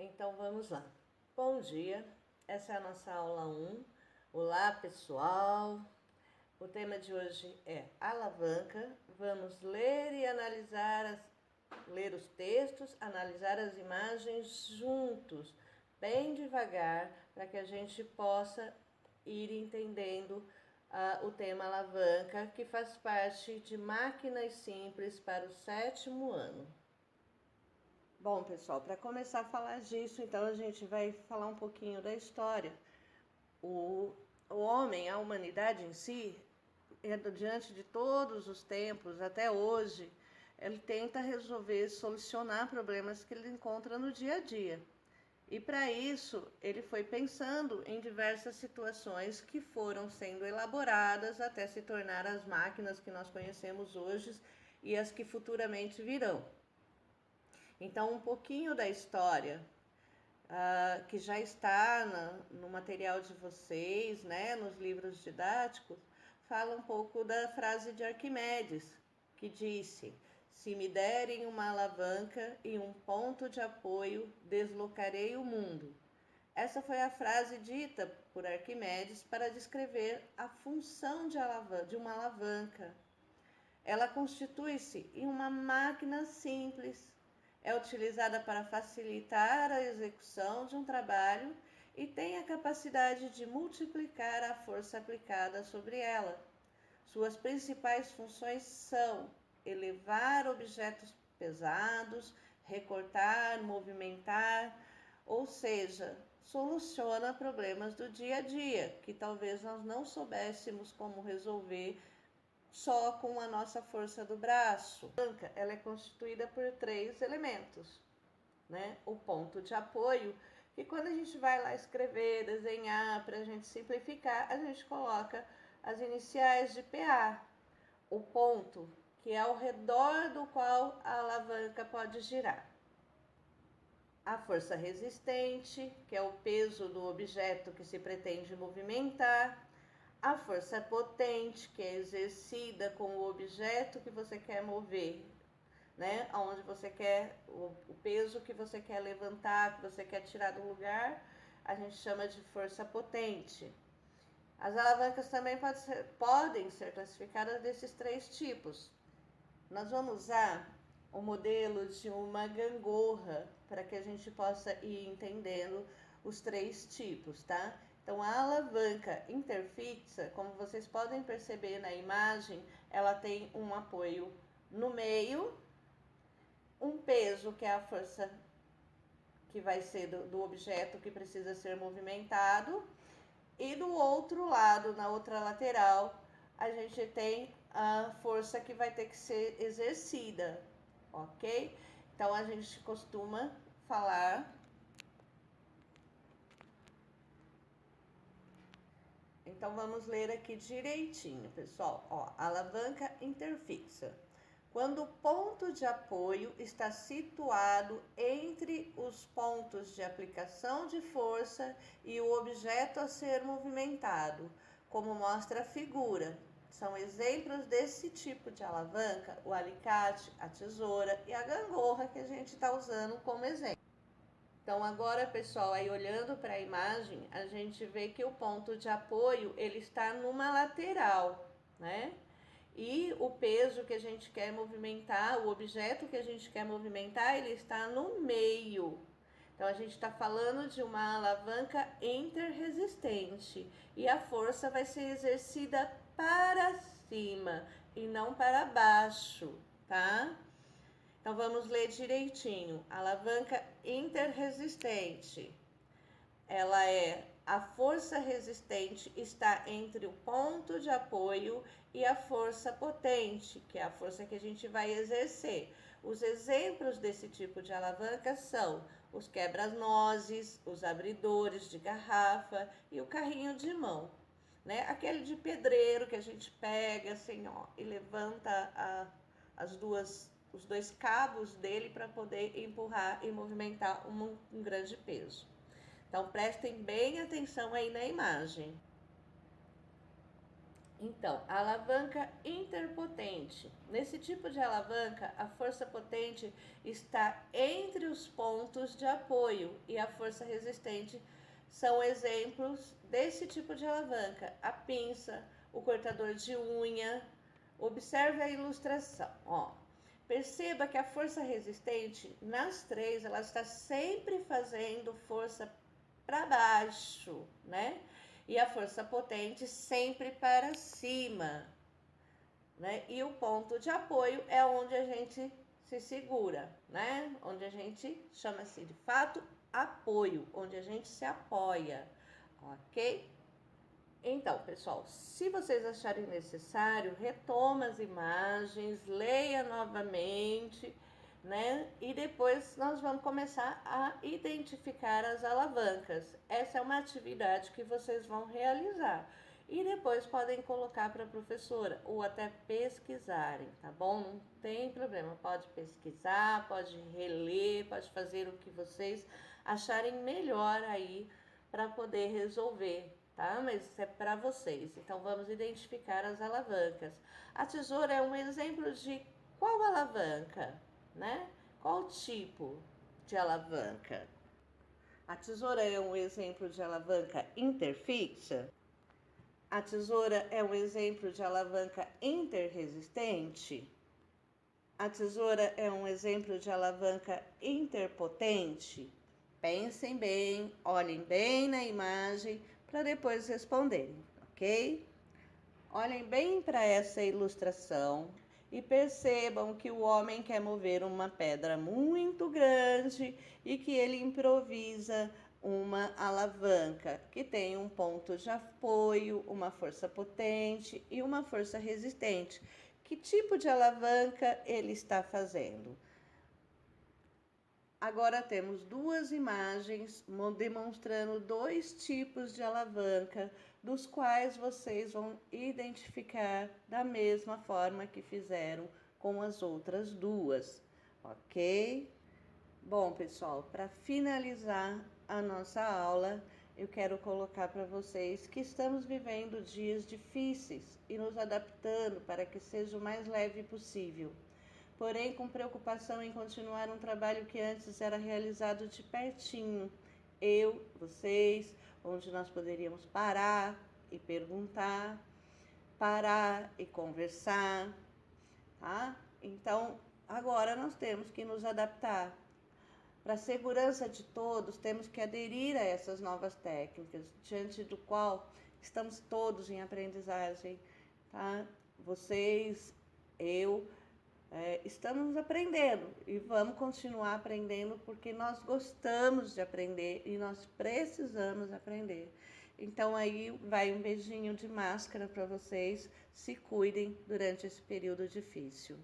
Então vamos lá. Bom dia, essa é a nossa aula 1. Olá pessoal, o tema de hoje é alavanca. Vamos ler e analisar, ler os textos, analisar as imagens juntos, bem devagar, para que a gente possa ir entendendo o tema alavanca, que faz parte de máquinas simples para o 7º ano. Bom, pessoal, para começar a falar disso, então a gente vai falar um pouquinho da história. O homem, a humanidade em si, diante de todos os tempos, até hoje, ele tenta resolver, solucionar problemas que ele encontra no dia a dia. E para isso, ele foi pensando em diversas situações que foram sendo elaboradas até se tornar as máquinas que nós conhecemos hoje e as que futuramente virão. Então, um pouquinho da história que já está no material de vocês, né, nos livros didáticos, fala um pouco da frase de Arquimedes, que disse: se me derem uma alavanca e um ponto de apoio, deslocarei o mundo. Essa foi a frase dita por Arquimedes para descrever a função de uma alavanca. Ela constitui-se em uma máquina simples. É utilizada para facilitar a execução de um trabalho e tem a capacidade de multiplicar a força aplicada sobre ela. Suas principais funções são elevar objetos pesados, recortar, movimentar, ou seja, soluciona problemas do dia a dia que talvez nós não soubéssemos como resolver só com a nossa força do braço. A alavanca, ela é constituída por 3 elementos, né? O ponto de apoio, que quando a gente vai lá escrever, desenhar, para a gente simplificar, a gente coloca as iniciais de PA. O ponto, que é ao redor do qual a alavanca pode girar. A força resistente, que é o peso do objeto que se pretende movimentar. A força potente, que é exercida com o objeto que você quer mover, né? Onde você quer, o peso que você quer levantar, que você quer tirar do lugar, a gente chama de força potente. As alavancas também podem ser classificadas desses 3 tipos. Nós vamos usar o modelo de uma gangorra para que a gente possa ir entendendo os 3 tipos, tá? Então, a alavanca interfixa, como vocês podem perceber na imagem, ela tem um apoio no meio, um peso, que é a força que vai ser do objeto que precisa ser movimentado, e do outro lado, na outra lateral, a gente tem a força que vai ter que ser exercida, ok? Então, a gente costuma falar. Então, vamos ler aqui direitinho, pessoal. Ó, alavanca interfixa. Quando o ponto de apoio está situado entre os pontos de aplicação de força e o objeto a ser movimentado, como mostra a figura. São exemplos desse tipo de alavanca o alicate, a tesoura e a gangorra que a gente está usando como exemplo. Então agora, pessoal, aí olhando para a imagem, a gente vê que o ponto de apoio ele está numa lateral, né? E o peso que a gente quer movimentar, o objeto que a gente quer movimentar, ele está no meio. Então a gente está falando de uma alavanca interresistente e a força vai ser exercida para cima e não para baixo, tá? Então vamos ler direitinho. Alavanca interresistente. Ela é a força resistente está entre o ponto de apoio e a força potente, que é a força que a gente vai exercer. Os exemplos desse tipo de alavanca são os quebra-nozes, os abridores de garrafa e o carrinho de mão, né? Aquele de pedreiro que a gente pega assim, ó, e levanta os 2 cabos dele para poder empurrar e movimentar um grande peso. Então, prestem bem atenção aí na imagem. Então, a alavanca interpotente. Nesse tipo de alavanca, a força potente está entre os pontos de apoio e a força resistente são exemplos desse tipo de alavanca. A pinça, o cortador de unha. Observe a ilustração, ó. Perceba que a força resistente, nas três, ela está sempre fazendo força para baixo, né? E a força potente sempre para cima, né? E o ponto de apoio é onde a gente se segura, né? Onde a gente chama-se de fato apoio, onde a gente se apoia, ok? Então, pessoal, se vocês acharem necessário, retoma as imagens, leia novamente, né? E depois nós vamos começar a identificar as alavancas. Essa é uma atividade que vocês vão realizar. E depois podem colocar para a professora ou até pesquisarem, tá bom? Não tem problema, pode pesquisar, pode reler, pode fazer o que vocês acharem melhor aí para poder resolver, tá? Mas isso é para vocês. Então vamos identificar as alavancas. A tesoura é um exemplo de qual alavanca, né? Qual tipo de alavanca? A tesoura é um exemplo de alavanca interfixa. A tesoura é um exemplo de alavanca interresistente. A tesoura é um exemplo de alavanca interpotente. Pensem bem, olhem bem na imagem para depois responderem, ok? Olhem bem para essa ilustração e percebam que o homem quer mover uma pedra muito grande e que ele improvisa uma alavanca que tem um ponto de apoio, uma força potente e uma força resistente. Que tipo de alavanca ele está fazendo? Agora temos duas imagens demonstrando dois tipos de alavanca, dos quais vocês vão identificar da mesma forma que fizeram com as outras duas, ok? Bom, pessoal, para finalizar a nossa aula, eu quero colocar para vocês que estamos vivendo dias difíceis e nos adaptando para que seja o mais leve possível, porém com preocupação em continuar um trabalho que antes era realizado de pertinho. Eu, vocês, onde nós poderíamos parar e perguntar, parar e conversar, tá? Então, agora nós temos que nos adaptar. Para a segurança de todos, temos que aderir a essas novas técnicas, diante do qual estamos todos em aprendizagem, tá? Vocês, eu, estamos aprendendo e vamos continuar aprendendo porque nós gostamos de aprender e nós precisamos aprender. Então aí vai um beijinho de máscara para vocês, se cuidem durante esse período difícil.